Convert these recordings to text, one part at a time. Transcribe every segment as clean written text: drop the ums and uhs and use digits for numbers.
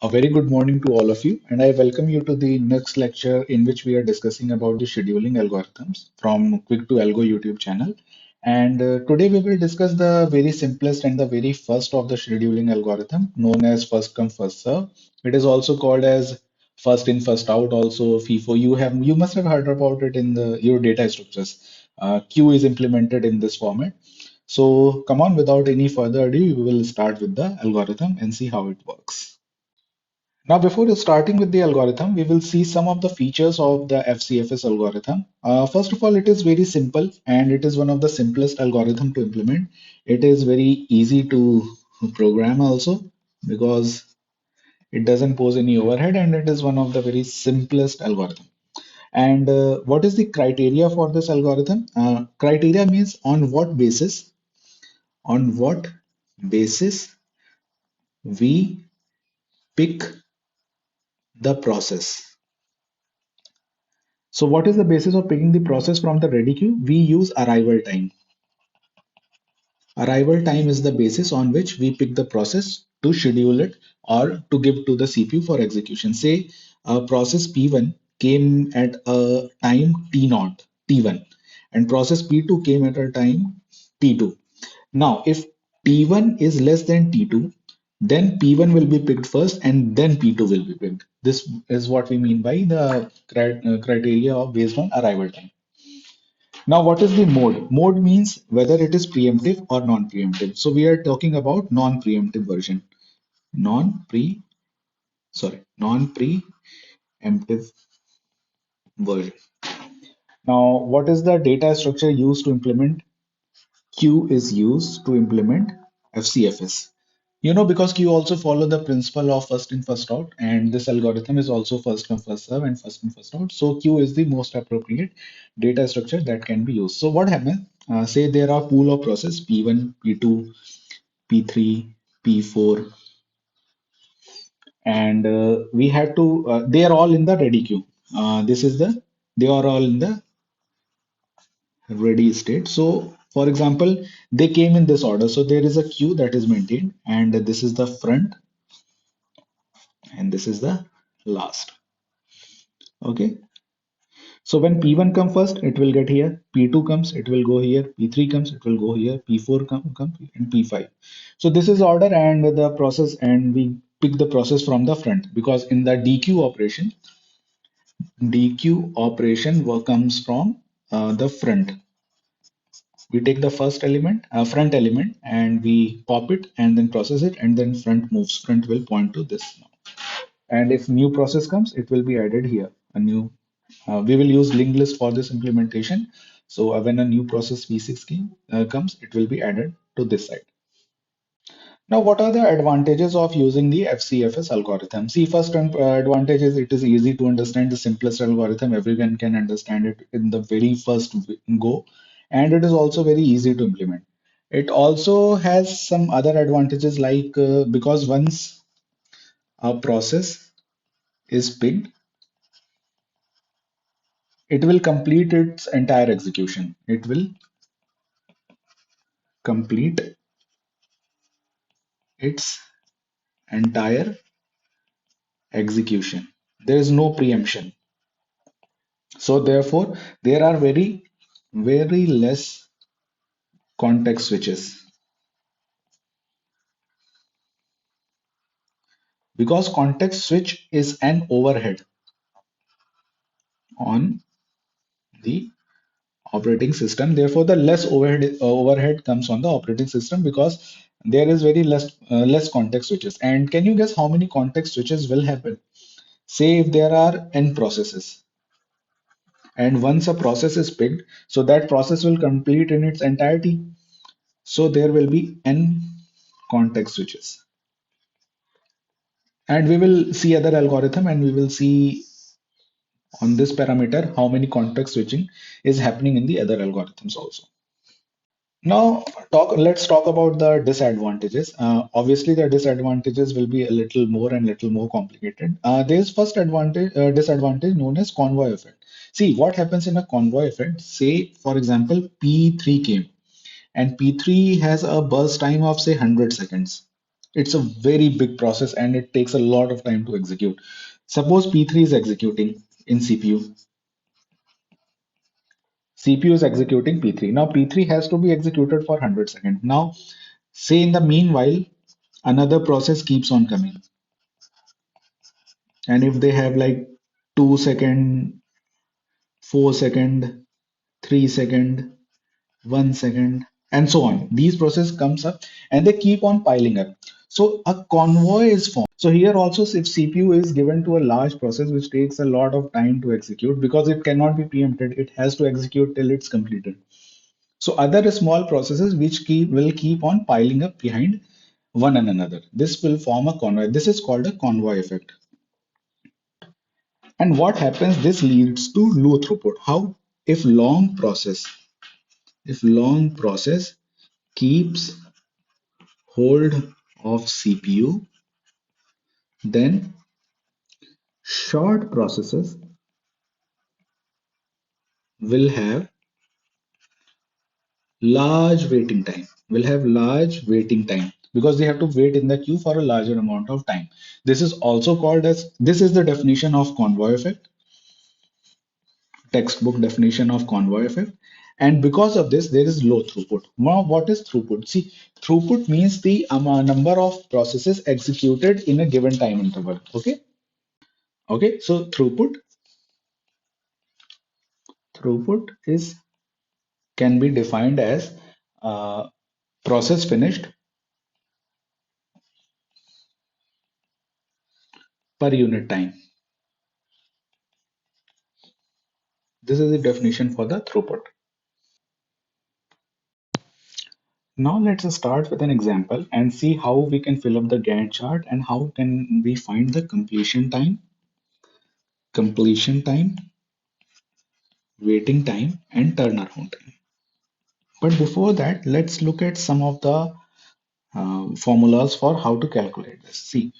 A very good morning to all of you, and I welcome you to the next lecture in which we are discussing about the scheduling algorithms from Quick to Algo YouTube channel. And today we will discuss the very simplest and the very first of the scheduling algorithm known as first come first serve. It is also called as first in first out, also FIFO. You must have heard about it in the your data structures. Q is implemented in this format. So come on, without any further ado, we will start with the algorithm and see how it works. Now, before starting with the algorithm, we will see some of the features of the FCFS algorithm. First of all, it is very simple and it is one of the simplest algorithm to implement. It is very easy to program also because it doesn't pose any overhead and it is one of the very simplest algorithm. And what is the criteria for this algorithm? Criteria means on what basis we pick the process. So what is the basis of picking the process from the ready queue? We use arrival time. Arrival time is the basis on which we pick the process to schedule it or to give to the CPU for execution. Say process P1 came at a time T naught, T1, and process P2 came at a time T2. Now, if T1 is less than T2, then P1 will be picked first and then P2 will be picked. This is what we mean by the criteria of based on arrival time. Now, what is the mode? Mode means whether it is preemptive or non-preemptive. So we are talking about non-preemptive version. Non-pre, non-preemptive version. Now, what is the data structure used to implement? Q is used to implement FCFS. Because Q also follow the principle of first in, first out, and this algorithm is also first come, first serve, and first in, first out. So Q is the most appropriate data structure that can be used. So what happens? Say there are pool of process P1, P2, P3, P4, and we had to. They are all in the ready queue. This is the. They are all in the ready state. So, for example, they came in this order. So there is a queue that is maintained, and this is the front, and this is the last. Okay. So when P1 comes first, it will get here. P2 comes, it will go here. P3 comes, it will go here. P4 come and P5. So this is order and the process, and we pick the process from the front because in the DQ operation work comes from the front. We take the first element, front element, and we pop it and then process it, and then front moves. Front will point to this now. And if new process comes, it will be added here. A new, we will use linked list for this implementation. So when a new process V6 comes, it will be added to this side. Now, what are the advantages of using the FCFS algorithm? See, first advantage is it is easy to understand, the simplest algorithm. Everyone can understand it in the very first go, and it is also very easy to implement. It also has some other advantages like because once a process is picked, it will complete its entire execution. It will complete its entire execution. There is no preemption. So therefore, there are very less context switches because context switch is an overhead on the operating system. Therefore, the less overhead comes on the operating system because there is very less context switches. And can you guess how many context switches will happen? Say if there are n processes, and once a process is picked, so that process will complete in its entirety. So there will be n context switches. And we will see other algorithm and we will see on this parameter how many context switching is happening in the other algorithms also. Now let's talk about the disadvantages. Obviously the disadvantages will be a little more and little more complicated. There's first disadvantage known as convoy effect. See what happens in a convoy effect. Say for example P3 came and P3 has a burst time of say 100 seconds. It's a very big process and it takes a lot of time to execute. Suppose P3 is executing in CPU. CPU is executing P3. Now P3 has to be executed for 100 seconds. Now, say in the meanwhile, another process keeps on coming. And if they have like 2 second, 4 second, 3 second, 1 second, and so on. These process comes up and they keep on piling up. So a convoy is formed. So here also, if CPU is given to a large process which takes a lot of time to execute because it cannot be preempted, it has to execute till it's completed. So other small processes which will keep on piling up behind one and another. This will form a convoy. This is called a convoy effect. And what happens? This leads to low throughput. How? If long process keeps hold of CPU, then short processes will have large waiting time because they have to wait in the queue for a larger amount of time. This is also called as, this is the definition of convoy effect, textbook definition of convoy effect. And because of this, there is low throughput. Now, what is throughput? See, throughput means the number of processes executed in a given time interval. Okay. Okay. So throughput is can be defined as process finished per unit time. This is the definition for the throughput. Now let's start with an example and see how we can fill up the Gantt chart and how can we find the completion time, waiting time, and turnaround time. But before that, let's look at some of the formulas for how to calculate this. See,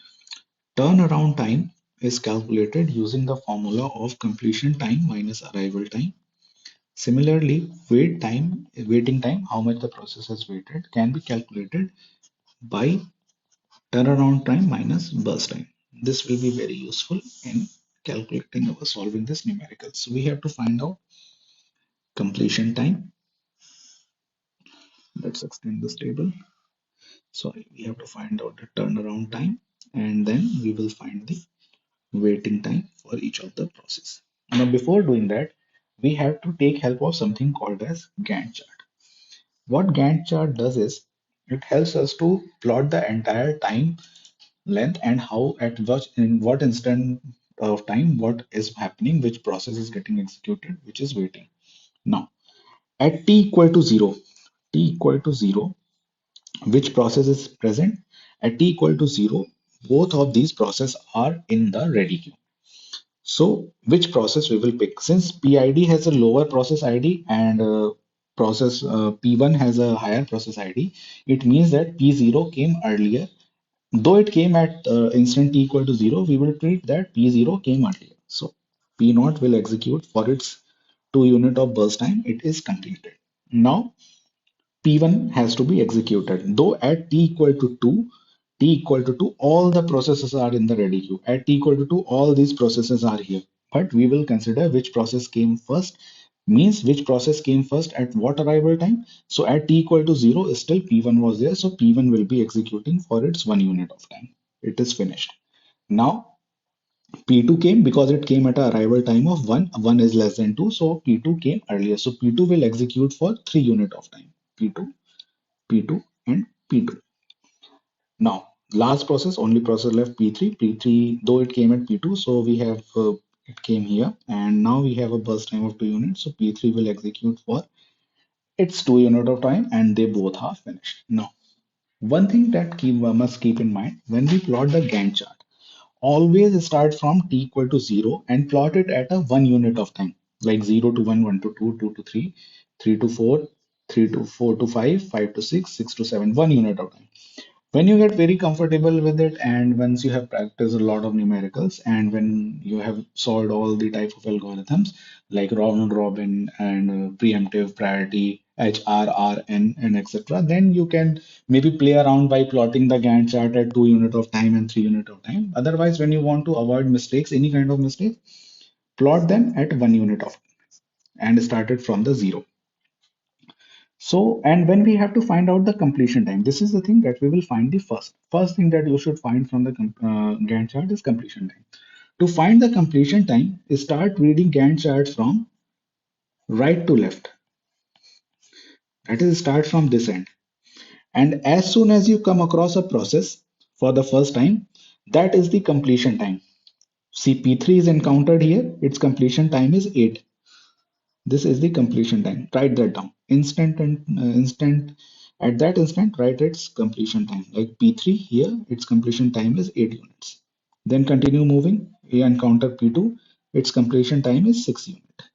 turnaround time is calculated using the formula of completion time minus arrival time. Similarly, waiting time, how much the process has waited, can be calculated by turnaround time minus burst time. This will be very useful in calculating or solving this numerical. So we have to find out completion time. Let's extend this table. So we have to find out the turnaround time and then we will find the waiting time for each of the process. Now before doing that, we have to take help of something called as Gantt chart. What Gantt chart does is it helps us to plot the entire time length and how at what in what instant of time what is happening, which process is getting executed, which is waiting. Now at t equal to 0, t equal to 0, which process is present? At t equal to 0, both of these processes are in the ready queue. So which process we will pick? Since PID has a lower process ID and process P1 has a higher process ID, it means that P0 came earlier. Though it came at instant t equal to 0, we will treat that P0 came earlier. So P0 will execute for its 2 unit of burst time. It is completed. Now P1 has to be executed. Though at t equal to 2, all the processes are in the ready queue. At t equal to 2, all these processes are here. But we will consider which process came first, means which process came first at what arrival time. So at t equal to 0, still P1 was there. So P1 will be executing for its 1 unit of time. It is finished. Now P2 came because it came at an arrival time of 1. 1 is less than 2. So P2 came earlier. So P2 will execute for 3 unit of time. P2, P2, and P2. Now, last process, only process left P3. P3, though it came at P2, so we have it came here, and now we have a burst time of 2 units. So P3 will execute for its 2 unit of time, and they both are finished. Now, one thing that must keep in mind when we plot the Gantt chart, always start from t equal to 0 and plot it at a 1 unit of time, like 0 to 1, 1 to 2, 2 to 3, 3 to 4, 3 to 4 to 5, 5 to 6, 6 to 7, 1 unit of time. When you get very comfortable with it and once you have practiced a lot of numericals and when you have solved all the type of algorithms like round robin and preemptive priority HRRN, and etc. Then you can maybe play around by plotting the Gantt chart at 2 unit of time and 3 unit of time. Otherwise, when you want to avoid mistakes, any kind of mistake, plot them at 1 unit of time and start it from the zero. So, and when we have to find out the completion time, this is the thing that we will find the first thing that you should find from the Gantt chart is completion time. To find the completion time, start reading Gantt chart from right to left. That is, start from this end. And as soon as you come across a process for the first time, that is the completion time. See, P3 is encountered here. Its completion time is 8. This is the completion time. Write that down. Instant and instant. At that instant, write its completion time. Like P3 here, its completion time is 8 units. Then continue moving. You encounter P2. Its completion time is 6 units.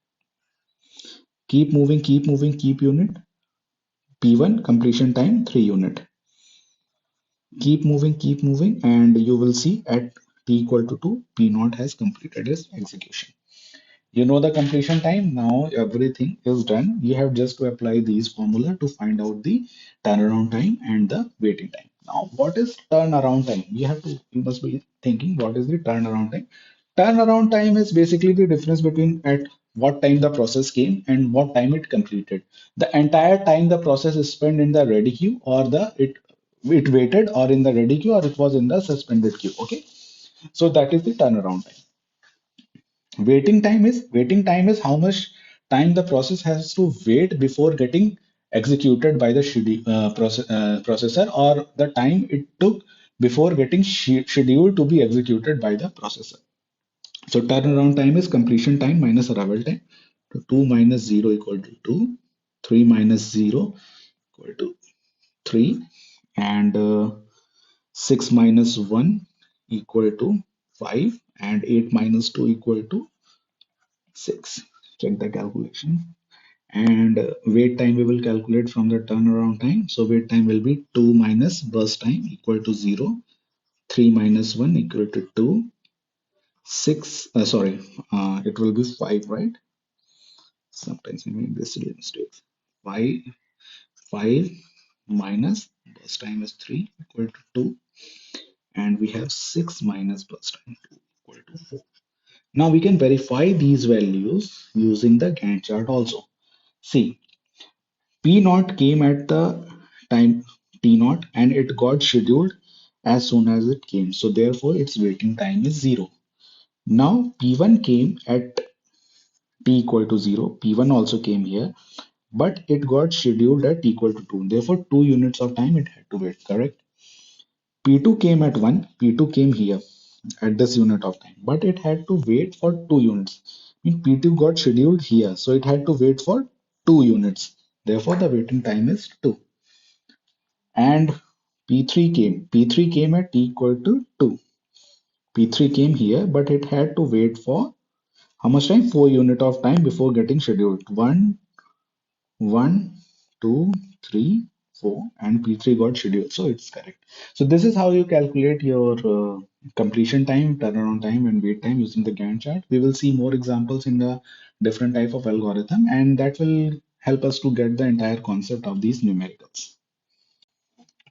Keep moving, keep unit. P1 completion time 3 unit. Keep moving, and you will see at t equal to 2, P naught has completed its execution. You know the completion time. Now everything is done. You have just to apply these formula to find out the turnaround time and the waiting time. Now, what is turnaround time? You must be thinking, what is the turnaround time? Turnaround time is basically the difference between at what time the process came and what time it completed. The entire time the process is spent in the ready queue, or it waited, or in the ready queue, or it was in the suspended queue. Okay, so that is the turnaround time. Waiting time is how much time the process has to wait before getting executed by the processor, or the time it took before getting scheduled to be executed by the processor. So turnaround time is completion time minus arrival time. So 2 minus 0 equal to 2, 3 minus 0 equal to 3, and 6 minus 1 equal to 5, and 8 minus 2 equal to 6. Check the calculation. And wait time we will calculate from the turnaround time. So wait time will be 2 minus burst time equal to 0, 3 minus 1 equal to 2, 6, it will be 5, right? Sometimes I make this silly mistakes. 5, 5 minus burst time is 3 equal to 2, and we have 6 minus burst time 2 equal to 4. Now we can verify these values using the Gantt chart also. See, P naught came at the time T naught, and it got scheduled as soon as it came. So therefore its waiting time is 0. Now P1 came at T equal to 0. P1 also came here, but it got scheduled at T equal to 2. Therefore 2 units of time it had to wait, correct? P2 came at 1. P2 came here at this unit of time, but it had to wait for 2 units. P2 got scheduled here, so it had to wait for 2 units. Therefore the waiting time is 2. And P3 came. P3 came at t equal to 2. P3 came here, but it had to wait for how much time? 4 unit of time before getting scheduled. 1, 1, 2, 3, 4, and P3 got scheduled. So it's correct. So this is how you calculate your completion time, turnaround time, and wait time using the Gantt chart. We will see more examples in the different type of algorithm, and that will help us to get the entire concept of these numericals.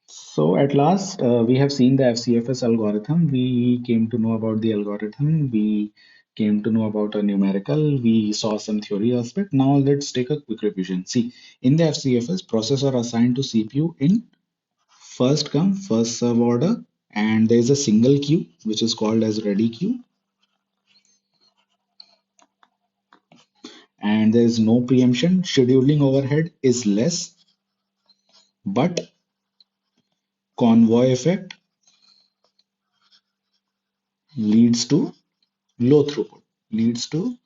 So at last, we have seen the FCFS algorithm. We came to know about the algorithm. We came to know about a numerical. We saw some theory aspect. Now let's take a quick revision. See, in the FCFS, process are assigned to CPU in first come, first serve order, and there is a single queue which is called as ready queue, and there is no preemption. Scheduling overhead is less, but convoy effect leads to low throughput. Leads to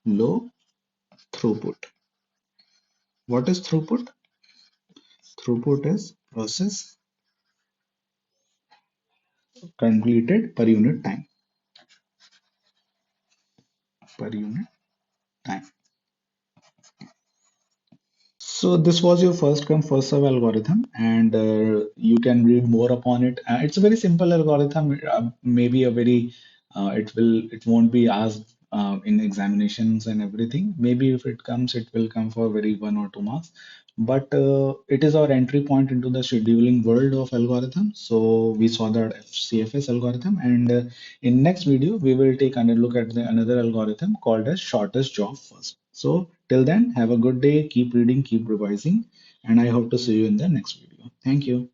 low throughput. What is throughput? Throughput is process completed per unit time. So this was your first come first serve algorithm, and you can read more upon it. It's a very simple algorithm. Maybe a very it won't be asked in examinations and everything. Maybe if it comes, it will come for very 1 or 2 marks. but it is our entry point into the scheduling world of algorithms. So we saw the CFS algorithm, and in next video we will take another look at another algorithm called as shortest job first. So till then, have a good day, keep reading, keep revising, and I hope to see you in the next video. Thank you.